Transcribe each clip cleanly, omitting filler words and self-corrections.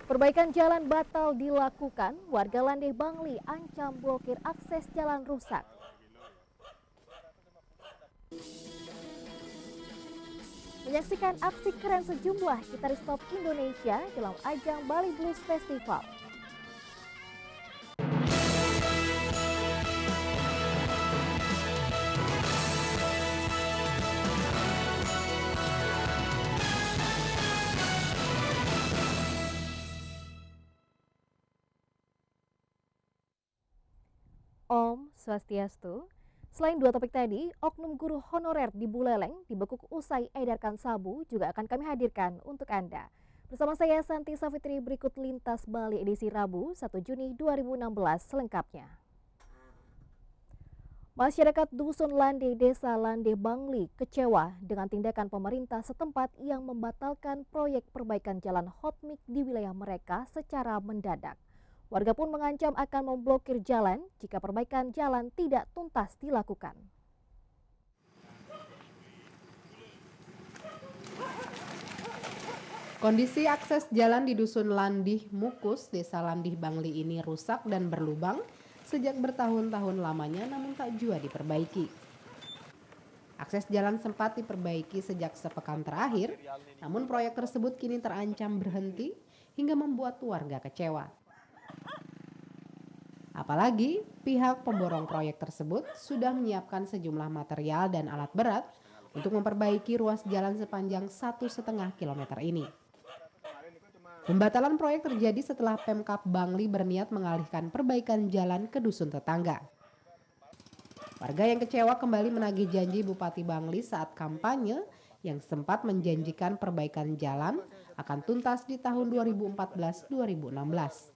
Perbaikan jalan batal dilakukan, warga Landeh Bangli ancam blokir akses jalan rusak. Menyaksikan aksi keren sejumlah gitaris top Indonesia dalam ajang Bali Blues Festival. Om Swastiastu. Selain dua topik tadi, oknum guru honorer di Buleleng dibekuk usai edarkan sabu juga akan kami hadirkan untuk Anda. Bersama saya Santi Safitri, berikut Lintas Bali edisi Rabu 1 Juni 2016 selengkapnya. Masyarakat Dusun Landeh Desa Landeh Bangli kecewa dengan tindakan pemerintah setempat yang membatalkan proyek perbaikan jalan hotmik di wilayah mereka secara mendadak. Warga pun mengancam akan memblokir jalan jika perbaikan jalan tidak tuntas dilakukan. Kondisi akses jalan di Dusun Landih Mukus, Desa Landih Bangli ini rusak dan berlubang sejak bertahun-tahun lamanya namun tak jua diperbaiki. Akses jalan sempat diperbaiki sejak sepekan terakhir, namun proyek tersebut kini terancam berhenti hingga membuat warga kecewa. Apalagi pihak pemborong proyek tersebut sudah menyiapkan sejumlah material dan alat berat untuk memperbaiki ruas jalan sepanjang 1,5 kilometer ini. Pembatalan proyek terjadi setelah Pemkab Bangli berniat mengalihkan perbaikan jalan ke dusun tetangga. Warga yang kecewa kembali menagih janji Bupati Bangli saat kampanye yang sempat menjanjikan perbaikan jalan akan tuntas di tahun 2014-2016.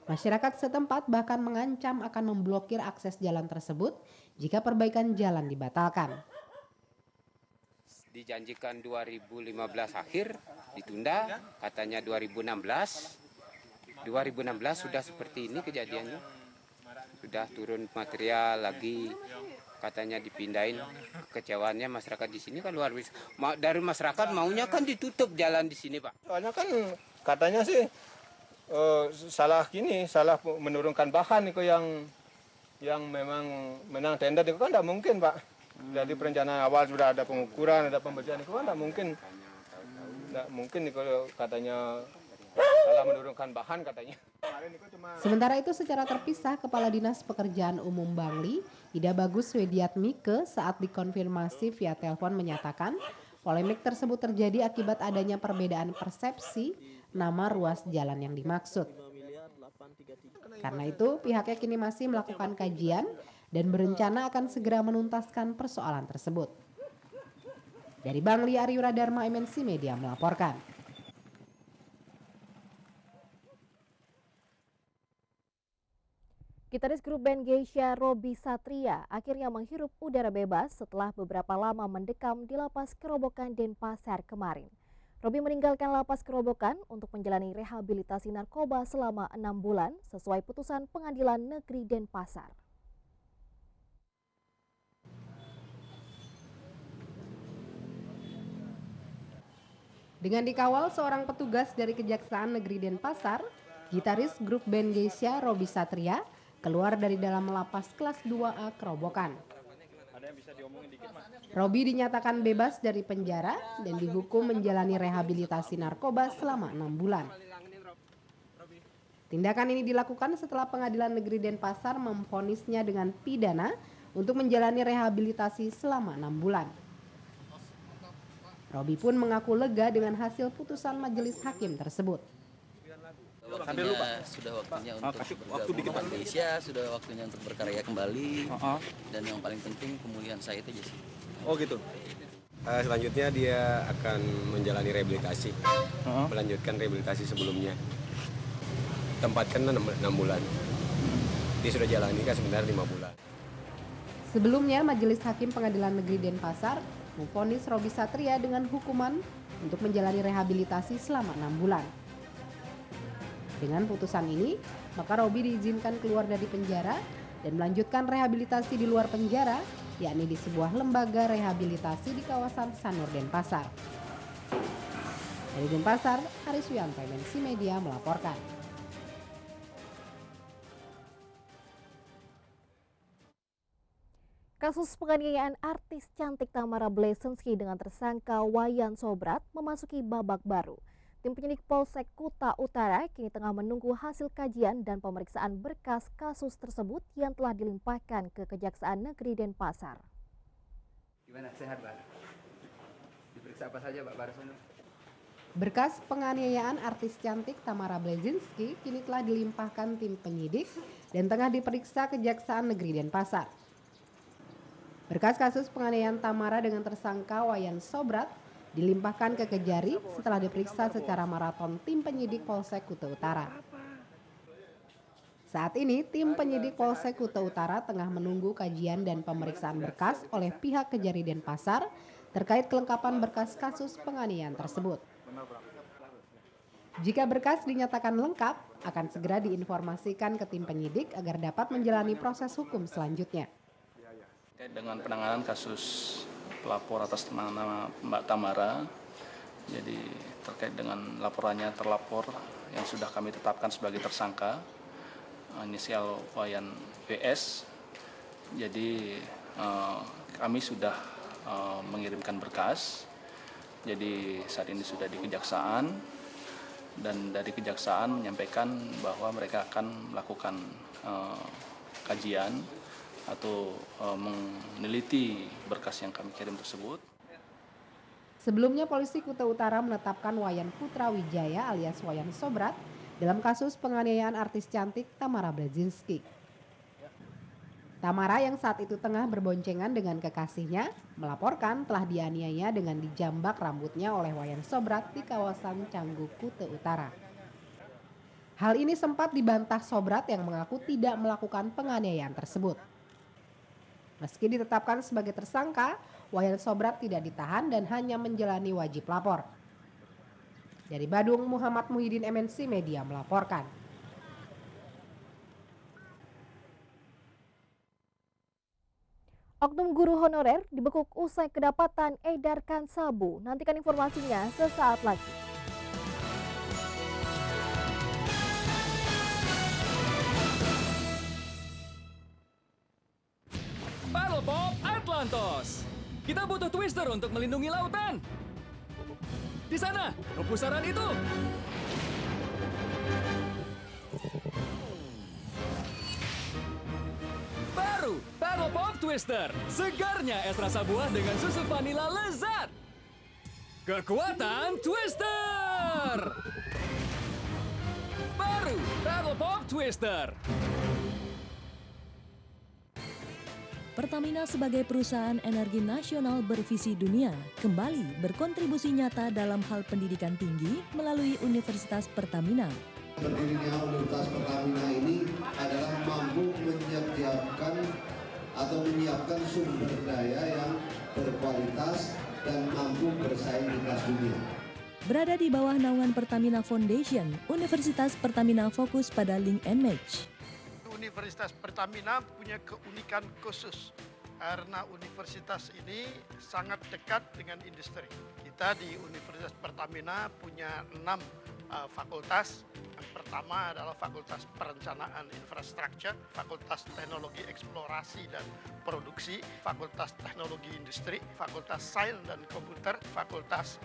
Masyarakat setempat bahkan mengancam akan memblokir akses jalan tersebut jika perbaikan jalan dibatalkan. Dijanjikan 2015 akhir, ditunda, katanya 2016. 2016 sudah seperti ini kejadiannya. Sudah turun material lagi, katanya dipindahin. Kekecewaannya masyarakat di sini kan luar biasa. Dari masyarakat maunya kan ditutup jalan di sini, Pak. Soalnya kan katanya sih salah menurunkan bahan itu yang memang menang tender itu kan tidak mungkin, Pak. Jadi perencanaan awal sudah ada pengukuran, ada pembersihan itu kan tidak mungkin kalau katanya salah menurunkan bahan katanya. Sementara itu secara terpisah Kepala Dinas Pekerjaan Umum Bangli, Ida Bagus Wediatmike saat dikonfirmasi via telepon menyatakan polemik tersebut terjadi akibat adanya perbedaan persepsi nama ruas jalan yang dimaksud. Karena itu pihaknya kini masih melakukan kajian dan berencana akan segera menuntaskan persoalan tersebut. Dari Bangli, Ariura Dharma, MNC Media melaporkan. Gitaris grup band Geisha Robby Satria akhirnya menghirup udara bebas setelah beberapa lama mendekam di lapas Kerobokan Denpasar kemarin. Robby meninggalkan lapas Kerobokan untuk menjalani rehabilitasi narkoba selama 6 bulan sesuai putusan Pengadilan Negeri Denpasar. Dengan dikawal seorang petugas dari Kejaksaan Negeri Denpasar, gitaris grup band Geisha Robby Satria keluar dari dalam lapas kelas 2A Kerobokan. Robby dinyatakan bebas dari penjara dan dihukum menjalani rehabilitasi narkoba selama 6 bulan. Tindakan ini dilakukan setelah Pengadilan Negeri Denpasar memvonisnya dengan pidana untuk menjalani rehabilitasi selama 6 bulan. Robby pun mengaku lega dengan hasil putusan majelis hakim tersebut. Sudah waktunya untuk bergabung dengan Indonesia, sudah waktunya untuk berkarya kembali, dan yang paling penting pemulihan saya itu aja sih. Oh gitu. Selanjutnya dia akan menjalani rehabilitasi, melanjutkan rehabilitasi sebelumnya. Tempatkan 6 bulan. Dia sudah jalani kan sebenarnya 5 bulan. Sebelumnya Majelis Hakim Pengadilan Negeri Denpasar memvonis Robby Satria dengan hukuman untuk menjalani rehabilitasi selama 6 bulan. Dengan putusan ini, maka Robby diizinkan keluar dari penjara dan melanjutkan rehabilitasi di luar penjara, yakni di sebuah lembaga rehabilitasi di kawasan Sanur Denpasar. Dari Denpasar, Aris Wianto, MNC Media melaporkan. Kasus penganiayaan artis cantik Tamara Blesensky dengan tersangka Wayan Sobrat memasuki babak baru. Tim penyidik Polsek Kuta Utara kini tengah menunggu hasil kajian dan pemeriksaan berkas kasus tersebut yang telah dilimpahkan ke Kejaksaan Negeri Denpasar. Gimana, sehat, Pak? Diperiksa apa saja, Pak, barusan? Berkas penganiayaan artis cantik Tamara Blesensky kini telah dilimpahkan tim penyidik dan tengah diperiksa Kejaksaan Negeri Denpasar. Berkas kasus penganiayaan Tamara dengan tersangka Wayan Sobrat dilimpahkan ke Kejari setelah diperiksa secara maraton tim penyidik Polsek Kuta Utara. Saat ini tim penyidik Polsek Kuta Utara tengah menunggu kajian dan pemeriksaan berkas oleh pihak Kejari Denpasar terkait kelengkapan berkas kasus penganiayaan tersebut. Jika berkas dinyatakan lengkap, akan segera diinformasikan ke tim penyidik agar dapat menjalani proses hukum selanjutnya. Terkait dengan penanganan kasus pelapor atas nama Mbak Tamara, jadi terkait dengan laporannya terlapor yang sudah kami tetapkan sebagai tersangka, inisial Wayan WS, jadi kami sudah mengirimkan berkas, jadi saat ini sudah di Kejaksaan, dan dari Kejaksaan menyampaikan bahwa mereka akan melakukan kajian atau meneliti berkas yang kami kirim tersebut. Sebelumnya polisi Kuta Utara menetapkan Wayan Putra Wijaya alias Wayan Sobrat dalam kasus penganiayaan artis cantik Tamara Blesensky. Tamara yang saat itu tengah berboncengan dengan kekasihnya melaporkan telah dianiaya dengan dijambak rambutnya oleh Wayan Sobrat di kawasan Canggu, Kuta Utara. Hal ini sempat dibantah Sobrat yang mengaku tidak melakukan penganiayaan tersebut. Meski ditetapkan sebagai tersangka, Wayan Sobrat tidak ditahan dan hanya menjalani wajib lapor. Dari Badung, Muhammad Muhyiddin, MNC Media melaporkan. Oknum guru honorer dibekuk usai kedapatan edarkan sabu. Nantikan informasinya sesaat lagi. Paddlepop Atlantos. Kita butuh twister untuk melindungi lautan. Di sana, pusaran itu. Baru, Paddlepop Twister. Segarnya es rasa buah dengan susu vanila lezat. Kekuatan Twister. Baru, Paddlepop Twister. Pertamina sebagai perusahaan energi nasional bervisi dunia kembali berkontribusi nyata dalam hal pendidikan tinggi melalui Universitas Pertamina. Berdirinya Universitas Pertamina ini adalah mampu menyiapkan sumber daya yang berkualitas dan mampu bersaing di kelas dunia. Berada di bawah naungan Pertamina Foundation, Universitas Pertamina fokus pada link and match. Universitas Pertamina punya keunikan khusus karena universitas ini sangat dekat dengan industri. Kita di Universitas Pertamina punya 6 fakultas. Yang pertama adalah Fakultas Perencanaan Infrastruktur, Fakultas Teknologi Eksplorasi dan Produksi, Fakultas Teknologi Industri, Fakultas Sains dan Komputer, Fakultas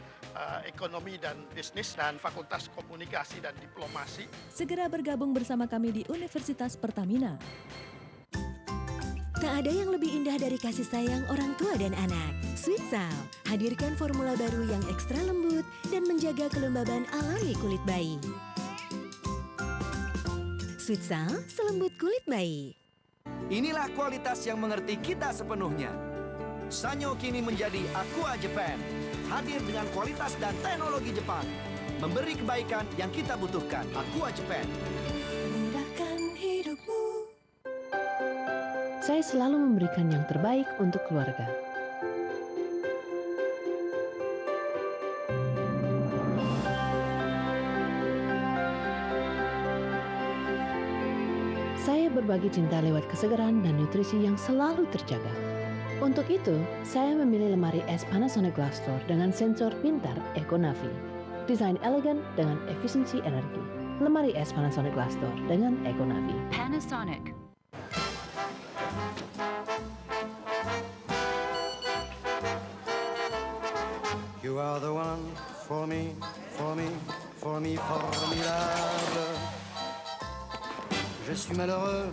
Ekonomi dan Bisnis, dan Fakultas Komunikasi dan Diplomasi. Segera bergabung bersama kami di Universitas Pertamina. Tak ada yang lebih indah dari kasih sayang orang tua dan anak. Sweetsal hadirkan formula baru yang ekstra lembut dan menjaga kelembaban alami kulit bayi. Sweetsal, selembut kulit bayi. Inilah kualitas yang mengerti kita sepenuhnya. Sanyo kini menjadi Aqua Japan. Hadir dengan kualitas dan teknologi Jepang. Memberi kebaikan yang kita butuhkan. Aqua Japan. Mudahkan hidupmu. Saya selalu memberikan yang terbaik untuk keluarga. Saya berbagi cinta lewat kesegaran dan nutrisi yang selalu terjaga. Untuk itu, saya memilih lemari es Panasonic Glass Door dengan sensor pintar EcoNavi. Desain elegan dengan efisiensi energi. Lemari es Panasonic Glass Door dengan Econavi. Panasonic. You are the one for me, for me, for me, formidable. Je suis malheureux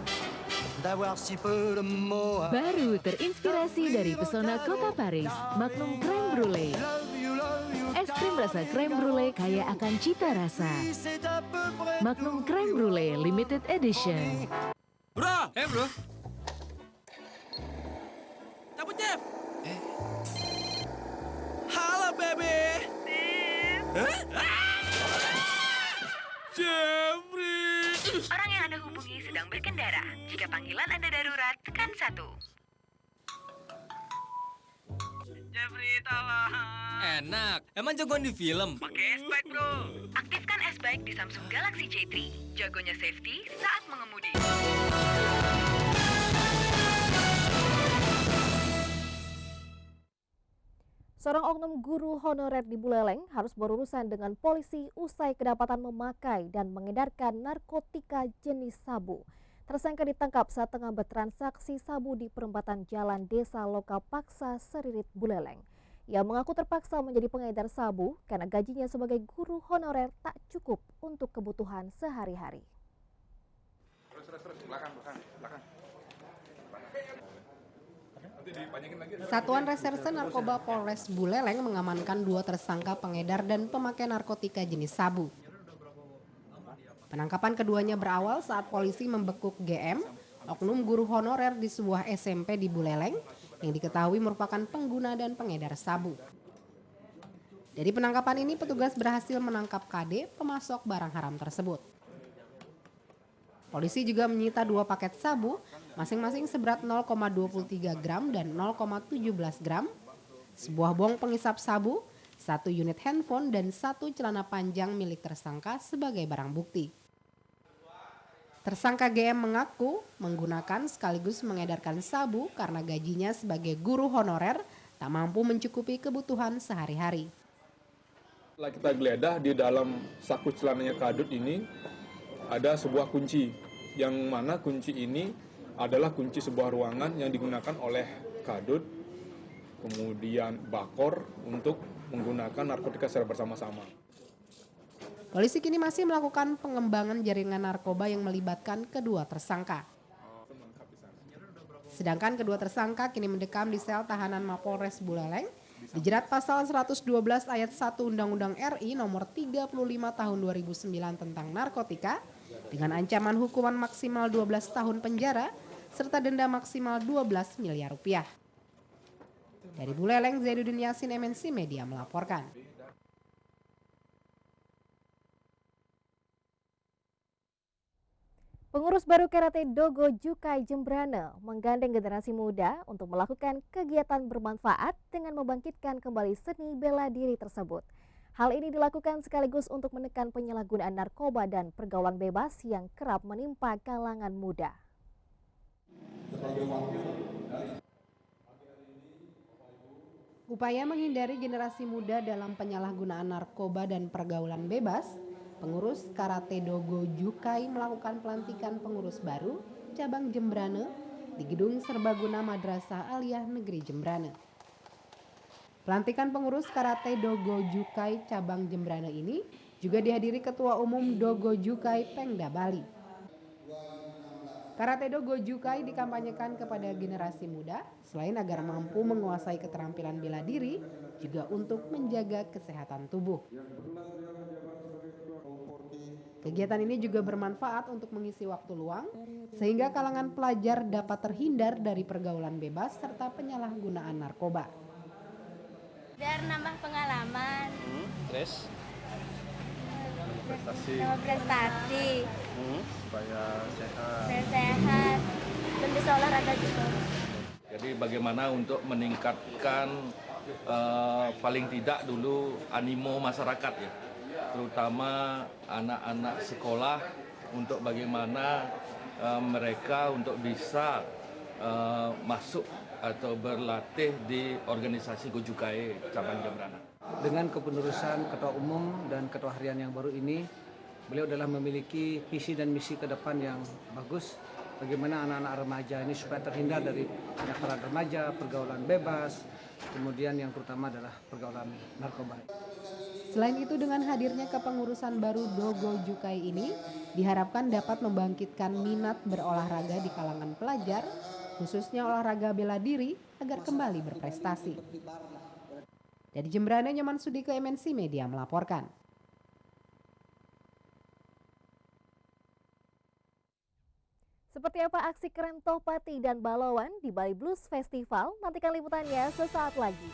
d'avoir si peu de mots. Baru terinspirasi dari pesona kota Paris, Magnum Crème Brûlée. Es krim rasa crème brûlée kaya akan cita rasa. Magnum Crème Brûlée Limited Edition. Bro! Bro! Cabut, Jeff! Halo, baby! Jeffrey! Orang yang Anda hubungi sedang berkendara. Jika panggilan Anda darurat, tekan 1. Jeffrey, tolong! Enak, emang jagoan di film? Pakai S-Bike, bro. Aktifkan S-Bike di Samsung Galaxy J3. Jagonya safety saat mengemudi. Seorang oknum guru honorer di Buleleng harus berurusan dengan polisi usai kedapatan memakai dan mengedarkan narkotika jenis sabu. Tersangka ditangkap saat tengah bertransaksi sabu di perempatan Jalan Desa Lokapaksa, Seririt, Buleleng. Ia mengaku terpaksa menjadi pengedar sabu karena gajinya sebagai guru honorer tak cukup untuk kebutuhan sehari-hari. Satuan Reserse Narkoba Polres Buleleng mengamankan 2 tersangka pengedar dan pemakai narkotika jenis sabu. Penangkapan keduanya berawal saat polisi membekuk GM, oknum guru honorer di sebuah SMP di Buleleng, yang diketahui merupakan pengguna dan pengedar sabu. Dari penangkapan ini, petugas berhasil menangkap KD, pemasok barang haram tersebut. Polisi juga menyita 2 paket sabu, masing-masing seberat 0,23 gram dan 0,17 gram, sebuah bong pengisap sabu, 1 unit handphone, dan 1 celana panjang milik tersangka sebagai barang bukti. Tersangka GM mengaku menggunakan sekaligus mengedarkan sabu karena gajinya sebagai guru honorer tak mampu mencukupi kebutuhan sehari-hari. Setelah kita geledah di dalam saku celananya Kadut ini ada sebuah kunci, yang mana kunci ini adalah kunci sebuah ruangan yang digunakan oleh Kadut, kemudian Bakor untuk menggunakan narkotika secara bersama-sama. Polisi kini masih melakukan pengembangan jaringan narkoba yang melibatkan kedua tersangka. Sedangkan kedua tersangka kini mendekam di sel tahanan Mapolres Buleleng, dijerat pasal 112 ayat 1 Undang-Undang RI nomor 35 tahun 2009 tentang narkotika dengan ancaman hukuman maksimal 12 tahun penjara serta denda maksimal 12 miliar rupiah. Dari Buleleng, Zaiduddin Yasin, MNC Media melaporkan. Pengurus baru Karate Dogo Jukai Jembrana menggandeng generasi muda untuk melakukan kegiatan bermanfaat dengan membangkitkan kembali seni bela diri tersebut. Hal ini dilakukan sekaligus untuk menekan penyalahgunaan narkoba dan pergaulan bebas yang kerap menimpa kalangan muda. Upaya menghindari generasi muda dalam penyalahgunaan narkoba dan pergaulan bebas, pengurus Karate Dogo Jukai melakukan pelantikan pengurus baru cabang Jembrana di Gedung Serbaguna Madrasah Aliyah Negeri Jembrana. Pelantikan pengurus Karate Dogo Jukai cabang Jembrana ini juga dihadiri Ketua Umum Dogo Jukai Pengda Bali. Karate Dogo Jukai dikampanyekan kepada generasi muda selain agar mampu menguasai keterampilan bela diri, juga untuk menjaga kesehatan tubuh. Kegiatan ini juga bermanfaat untuk mengisi waktu luang, sehingga kalangan pelajar dapat terhindar dari pergaulan bebas serta penyalahgunaan narkoba. Biar nambah pengalaman. Terus? Prestasi. Supaya sehat. Biar sehat. Dan bisa olahraga juga. Jadi bagaimana untuk meningkatkan paling tidak dulu animo masyarakat ya, terutama anak-anak sekolah, untuk bagaimana mereka untuk bisa masuk atau berlatih di organisasi Gojukai cabang Jembrana. Dengan kepengurusan Ketua Umum dan Ketua Harian yang baru ini, beliau adalah memiliki visi dan misi ke depan yang bagus. Bagaimana anak-anak remaja ini supaya terhindar dari kenakalan remaja, pergaulan bebas, kemudian yang terutama adalah pergaulan narkoba. Selain itu, dengan hadirnya kepengurusan baru Dogo Jukai ini diharapkan dapat membangkitkan minat berolahraga di kalangan pelajar, khususnya olahraga bela diri agar kembali berprestasi. Dari Jembrane, Nyoman Sudiko, MNC Media melaporkan. Seperti apa aksi keren Tohpati dan Balawan di Bali Blues Festival? Nantikan liputannya sesaat lagi.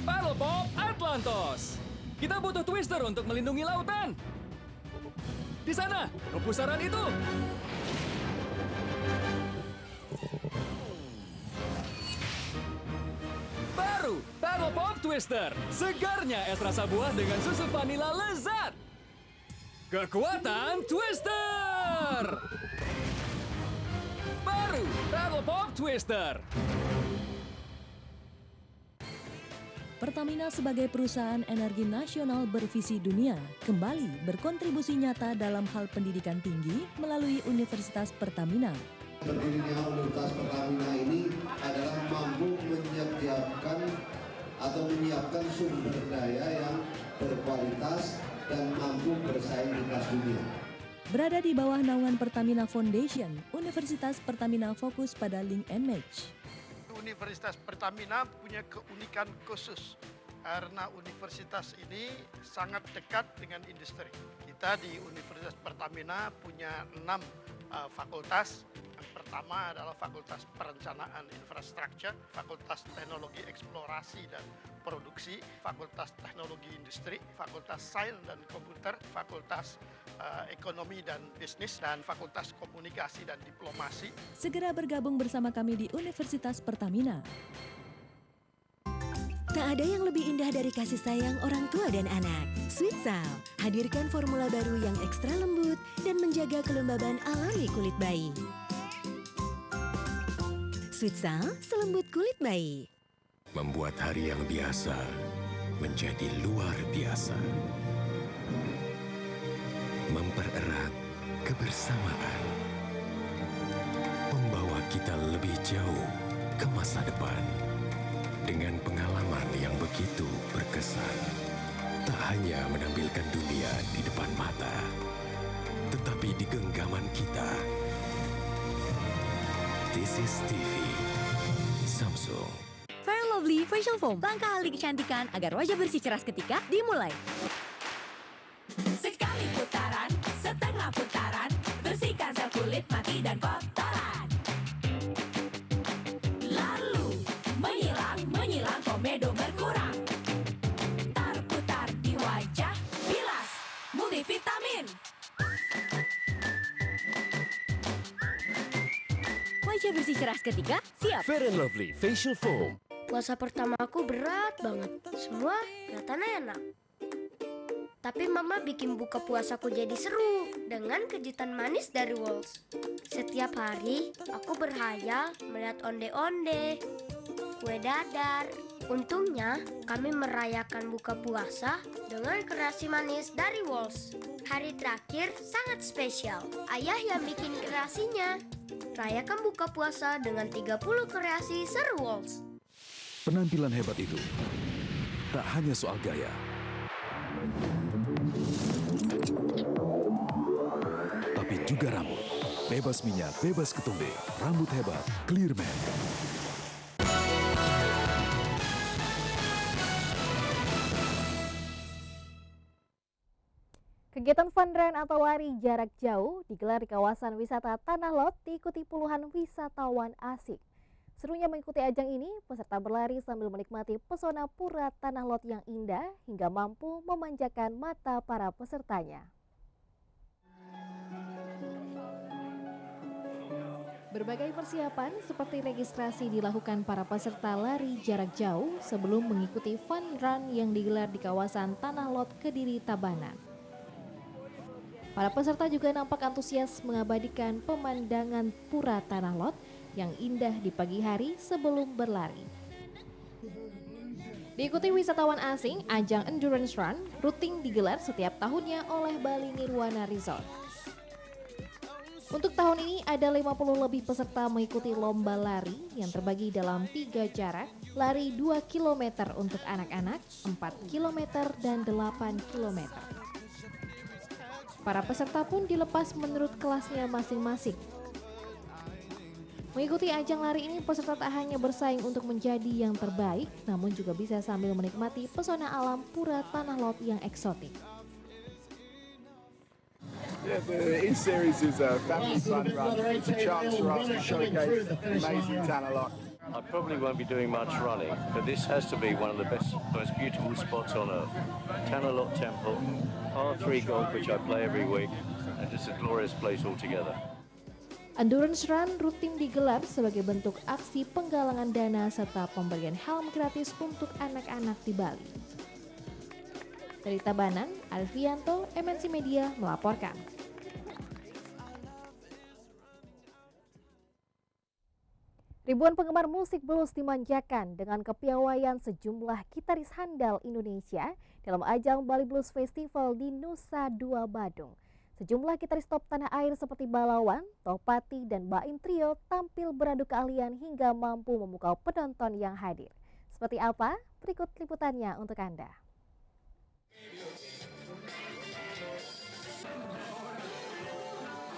Paddle Bob Atlantos. Kita butuh twister untuk melindungi lautan. Di sana, kepusaran itu. Baru, Paddle Pop Twister. Segarnya es rasa buah dengan susu vanila lezat. Kekuatan Twister. Baru, Paddle Pop Twister. Pertamina sebagai perusahaan energi nasional bervisi dunia kembali berkontribusi nyata dalam hal pendidikan tinggi melalui Universitas Pertamina. Berdirinya Universitas Pertamina ini adalah mampu menyiapkan sumber daya yang berkualitas dan mampu bersaing di kelas dunia. Berada di bawah naungan Pertamina Foundation, Universitas Pertamina fokus pada link and match. Universitas Pertamina punya keunikan khusus karena universitas ini sangat dekat dengan industri. Kita di Universitas Pertamina punya 6 fakultas. Yang pertama adalah Fakultas Perencanaan Infrastruktur, Fakultas Teknologi Eksplorasi dan Produksi, Fakultas Teknologi Industri, Fakultas Sains dan Komputer, Fakultas Ekonomi dan Bisnis, dan Fakultas Komunikasi dan Diplomasi. Segera bergabung bersama kami di Universitas Pertamina. Tak ada yang lebih indah dari kasih sayang orang tua dan anak. Sweetsal hadirkan formula baru yang ekstra lembut dan menjaga kelembaban alami kulit bayi. Sweetsal, selembut kulit bayi. Membuat hari yang biasa menjadi luar biasa. Mempererat kebersamaan. Membawa kita lebih jauh ke masa depan. Dengan pengalaman yang begitu berkesan. Tak hanya menampilkan dunia di depan mata, tetapi di genggaman kita. This is TV Samsung. Fair & Lovely Facial Foam, langkah ahli kecantikan agar wajah bersih ceras ketika dimulai. Sekali putaran, setengah putaran, bersihkan sel kulit mati dan kotoran. Lalu menyilang komedo berkurang. Putar di wajah, bilas multivitamin. Wajah bersih ceras ketika siap. Fair & Lovely Facial Foam. Puasa pertamaku berat banget. Semua kelihatannya enak. Tapi mama bikin buka puasaku jadi seru dengan kejutan manis dari Walls. Setiap hari aku berhayal melihat onde-onde, kue dadar. Untungnya kami merayakan buka puasa dengan kreasi manis dari Walls. Hari terakhir sangat spesial. Ayah yang bikin kreasinya. Rayakan buka puasa dengan 30 kreasi seru Walls. Penampilan hebat itu tak hanya soal gaya, tapi juga rambut. Bebas minyak, bebas ketombe, rambut hebat, Clearman. Kegiatan fun run atau lari jarak jauh digelar di kawasan wisata Tanah Lot diikuti puluhan wisatawan asing. Serunya mengikuti ajang ini, peserta berlari sambil menikmati pesona pura Tanah Lot yang indah hingga mampu memanjakan mata para pesertanya. Berbagai persiapan seperti registrasi dilakukan para peserta lari jarak jauh sebelum mengikuti fun run yang digelar di kawasan Tanah Lot, Kediri, Tabanan. Para peserta juga nampak antusias mengabadikan pemandangan Pura Tanah Lot yang indah di pagi hari sebelum berlari. Diikuti wisatawan asing, ajang Endurance Run rutin digelar setiap tahunnya oleh Bali Nirwana Resort. Untuk tahun ini ada 50 lebih peserta mengikuti lomba lari yang terbagi dalam 3 jarak, lari 2 km untuk anak-anak, 4 km dan 8 km. Para peserta pun dilepas menurut kelasnya masing-masing. Mengikuti ajang lari ini, peserta tak hanya bersaing untuk menjadi yang terbaik, namun juga bisa sambil menikmati pesona alam Pura Tanah Lot yang eksotik. Yeah, the E-Series is a family fun run. It's a chance for us to showcase amazing Tanah Lot. I probably won't be doing much running, but this has to be one of the best, most beautiful spots on earth. Tanah Lot Temple, par-3 golf, which I play every week, and just a glorious place altogether. Endurance Run rutin digelar sebagai bentuk aksi penggalangan dana serta pemberian helm gratis untuk anak-anak di Bali. Dari Tabanan, Alfianto, MNC Media melaporkan. Ribuan penggemar musik blues dimanjakan dengan kepiawaian sejumlah gitaris handal Indonesia dalam ajang Bali Blues Festival di Nusa Dua Badung. Sejumlah gitaris top tanah air seperti Balawan, Topati, dan Baim Trio tampil beradu keahlian hingga mampu memukau penonton yang hadir. Seperti apa? Berikut liputannya untuk Anda.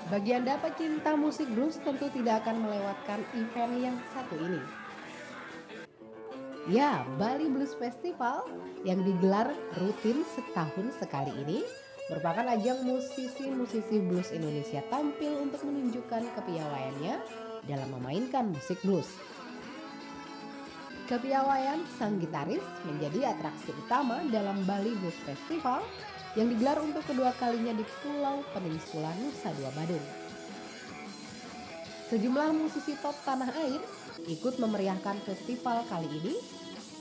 Bagi Anda pecinta musik blues tentu tidak akan melewatkan event yang satu ini. Ya, Bali Blues Festival yang digelar rutin setahun sekali ini merupakan ajang musisi-musisi blues Indonesia tampil untuk menunjukkan kepiawaiannya dalam memainkan musik blues. Kepiawaian sang gitaris menjadi atraksi utama dalam Bali Blues Festival yang digelar untuk kedua kalinya di Pulau Peninsula Nusa Dua Badung. Sejumlah musisi top tanah air ikut memeriahkan festival kali ini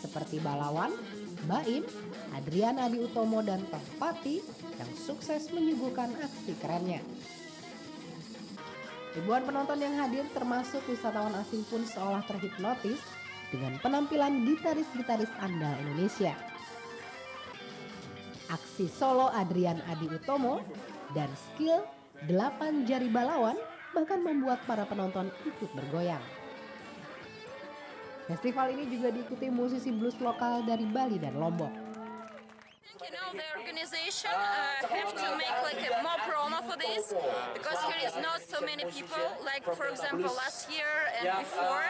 seperti Balawan, Baim, Adrian Adi Utomo, dan Topati yang sukses menyuguhkan aksi kerennya. Ribuan penonton yang hadir termasuk wisatawan asing pun seolah terhipnotis dengan penampilan gitaris-gitaris andal Indonesia. Aksi solo Adrian Adi Utomo dan skill 8 jari Balawan bahkan membuat para penonton ikut bergoyang. Festival ini juga diikuti musisi blues lokal dari Bali dan Lombok. The organization have to make like a more promo for this because here is not so many people like for example last year and before.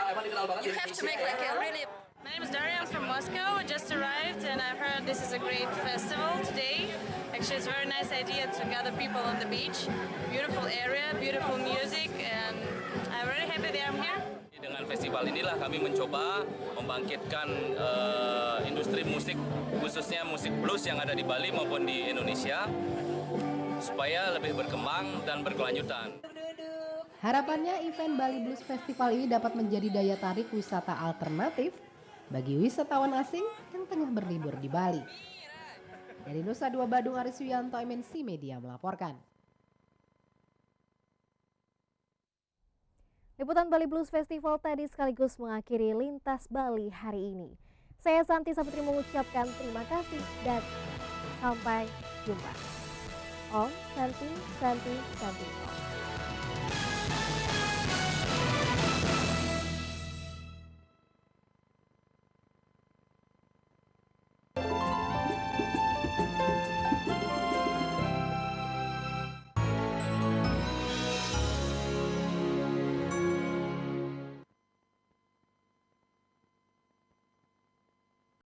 You have to make like a really. My name is Daria, I'm from Moscow. I just arrived and I've heard this is a great festival today. Actually, it's a very nice idea to gather people on the beach. Beautiful area, beautiful music, and I'm really happy that I'm here. Dengan festival inilah kami mencoba membangkitkan industri musik, khususnya musik blues yang ada di Bali maupun di Indonesia, supaya lebih berkembang dan berkelanjutan. Harapannya event Bali Blues Festival ini dapat menjadi daya tarik wisata alternatif bagi wisatawan asing yang tengah berlibur di Bali. Dari Nusa Dua Badung, Aris Wianto, MNC Media melaporkan. Liputan Bali Blues Festival tadi sekaligus mengakhiri Lintas Bali hari ini. Saya Santi Saputri mengucapkan terima kasih dan sampai jumpa. Om Santi, Santi, Santi Om.